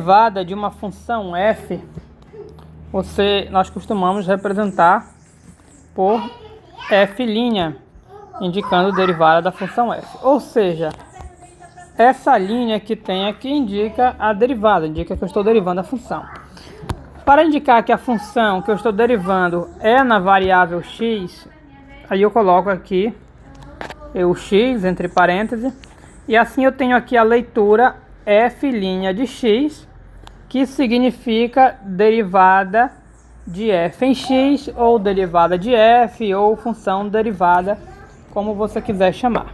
derivada de uma função f, nós costumamos representar por f', indicando derivada da função f. Ou seja, essa linha que tem aqui indica a derivada, indica que eu estou derivando a função. Para indicar que a função que eu estou derivando é na variável x, aí eu coloco aqui o x entre parênteses, e assim eu tenho aqui a leitura f' de x, que significa derivada de f em x, ou derivada de f, ou função derivada, como você quiser chamar.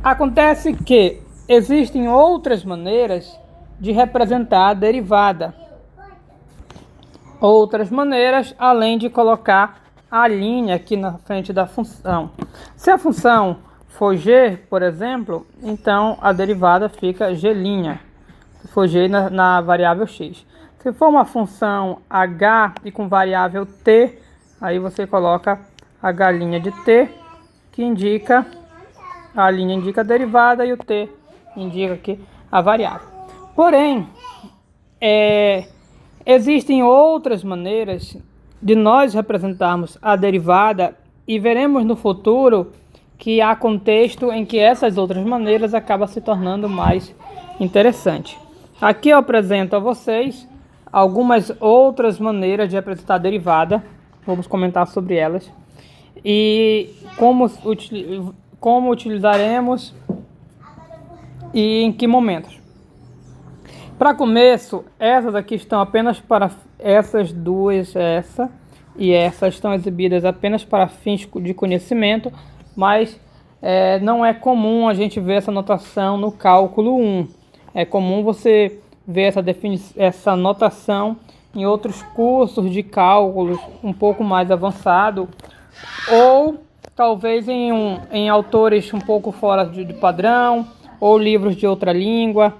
Acontece que existem outras maneiras de representar a derivada. Outras maneiras, além de colocar a linha aqui na frente da função. Se a função for g, por exemplo, então a derivada fica g'. Se for g na variável x. Se for uma função h e com variável t, aí você coloca h' de t, que indica, a linha indica a derivada e o t indica aqui a variável. Porém, existem outras maneiras de nós representarmos a derivada, e veremos no futuro que há contexto em que essas outras maneiras acabam se tornando mais interessante. Aqui eu apresento a vocês algumas outras maneiras de representar a derivada. Vamos comentar sobre elas e como utilizaremos e em que momentos. Para começo, essas aqui estão apenas para essas duas, essa e essa estão exibidas apenas para fins de conhecimento, mas não é comum a gente ver essa notação no cálculo 1. É comum você ver essa notação em outros cursos de cálculos um pouco mais avançado, ou talvez em autores um pouco fora de padrão, ou livros de outra língua.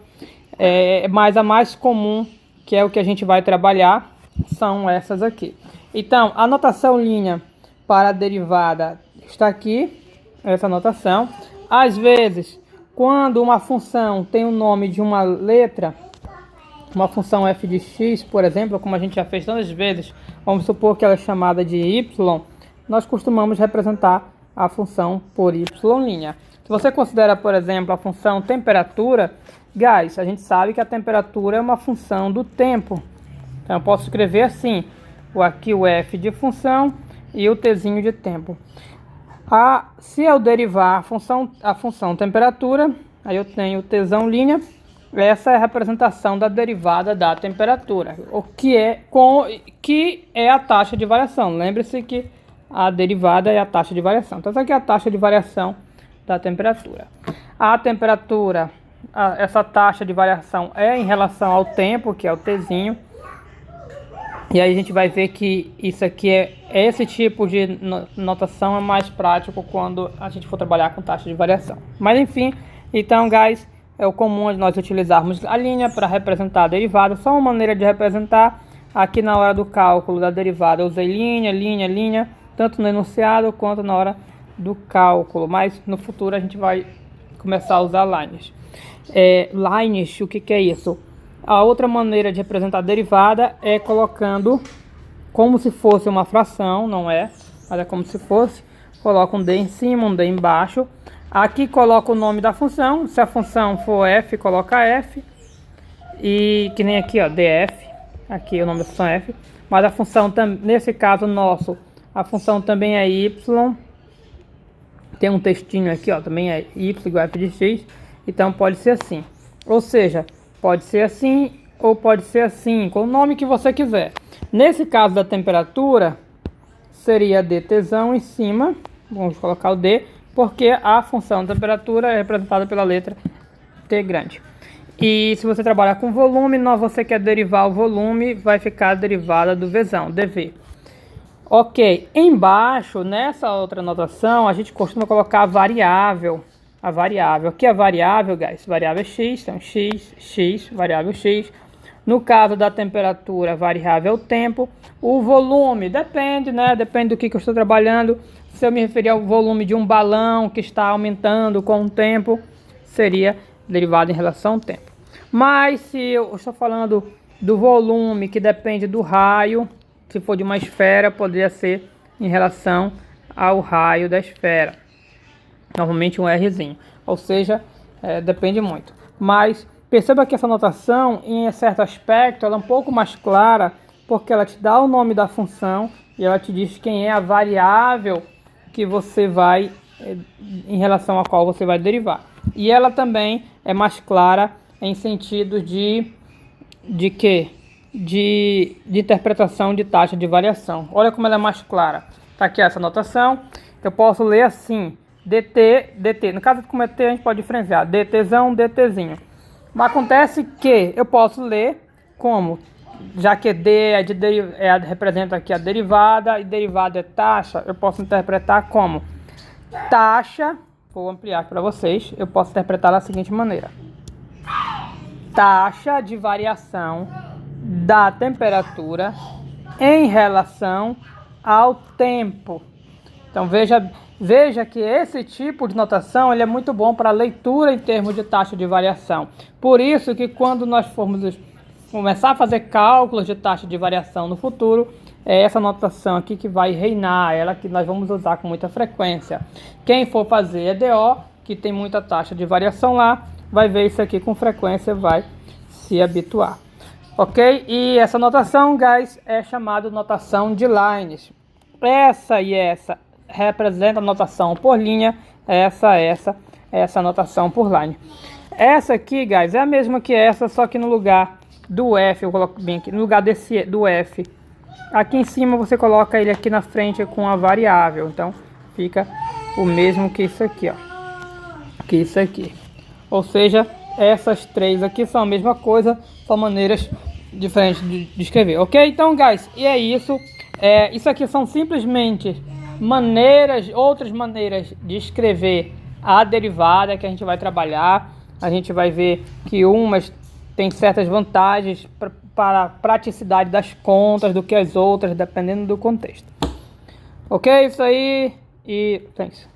Mas a mais comum, que é o que a gente vai trabalhar, são essas aqui. Então, a notação linha para a derivada está aqui, essa notação. Às vezes, quando uma função tem o nome de uma letra, uma função f de x, por exemplo, como a gente já fez tantas vezes, vamos supor que ela é chamada de y, nós costumamos representar a função por y'. Se você considera, por exemplo, a função temperatura, guys, a gente sabe que a temperatura é uma função do tempo. Então eu posso escrever assim, aqui o f de função e o tzinho de tempo. Se eu derivar a função temperatura, aí eu tenho o tzão linha. Essa é a representação da derivada da temperatura, o que é a taxa de variação. Lembre-se que a derivada é a taxa de variação. Então essa aqui é a taxa de variação da temperatura. A temperatura, essa taxa de variação é em relação ao tempo, que é o tzinho. E aí a gente vai ver que isso aqui esse tipo de notação é mais prático quando a gente for trabalhar com taxa de variação. Mas enfim, então, guys, é o comum nós utilizarmos a linha para representar a derivada. Só uma maneira de representar. Aqui na hora do cálculo da derivada eu usei linha, tanto no enunciado quanto na hora do cálculo. Mas no futuro a gente vai começar a usar lines. Lines, o que é isso? A outra maneira de representar a derivada é colocando como se fosse uma fração, não é? Mas é como se fosse. Coloca um d em cima, um d embaixo. Aqui coloca o nome da função. Se a função for f, coloca f. E que nem aqui, ó, df. Aqui o nome da função é f. Mas a função, nesse caso nosso, a função também é y. Tem um textinho aqui, ó, também é y igual a f de x. Então pode ser assim. Ou seja, pode ser assim ou pode ser assim, com o nome que você quiser. Nesse caso da temperatura, seria dtzão em cima. Vamos colocar o d, porque a função temperatura é representada pela letra t grande. E se você trabalhar com volume, você quer derivar o volume, vai ficar a derivada do vzão, dv. Ok, embaixo, nessa outra notação, a gente costuma colocar a variável. A variável, aqui a variável, guys, variável é x, então x, variável x. No caso da temperatura, variável é o tempo. O volume, depende, né? Depende do que eu estou trabalhando. Se eu me referir ao volume de um balão que está aumentando com o tempo, seria derivado em relação ao tempo. Mas se eu estou falando do volume, que depende do raio, se for de uma esfera, poderia ser em relação ao raio da esfera. Normalmente um Rzinho. Ou seja, depende muito. Mas perceba que essa notação, em certo aspecto, ela é um pouco mais clara, porque ela te dá o nome da função e ela te diz quem é a variável que você vai, em relação a qual você vai derivar. E ela também é mais clara em sentido de quê? De interpretação de taxa de variação. Olha como ela é mais clara. Tá aqui essa notação. Eu posso ler assim: dt. No caso como é t, a gente pode diferenciar dtzão, dtzinho. Mas acontece que eu posso ler como, já que d representa aqui a derivada e derivada é taxa, eu posso interpretar como taxa. Vou ampliar para vocês. Eu posso interpretar da seguinte maneira: taxa de variação da temperatura em relação ao tempo. Então veja que esse tipo de notação ele é muito bom para leitura em termos de taxa de variação. Por isso que quando nós formos começar a fazer cálculos de taxa de variação no futuro, é essa notação aqui que vai reinar, ela que nós vamos usar com muita frequência. Quem for fazer EDO, que tem muita taxa de variação lá, vai ver isso aqui com frequência, vai se habituar. Ok? E essa notação, guys, é chamada notação de lines. Essa e essa representa a notação por linha, essa notação por line. Essa aqui, guys, é a mesma que essa, só que no lugar do F, eu coloco bem aqui, no lugar do F, aqui em cima você coloca ele aqui na frente com a variável, então fica o mesmo que isso aqui, ó, que isso aqui. Ou seja, essas três aqui são a mesma coisa, são maneiras diferentes de escrever, ok? Então, guys, e é isso. Isso aqui são simplesmente outras maneiras de escrever a derivada que a gente vai trabalhar. A gente vai ver que umas têm certas vantagens para a praticidade das contas do que as outras, dependendo do contexto. Ok? Isso aí e thanks.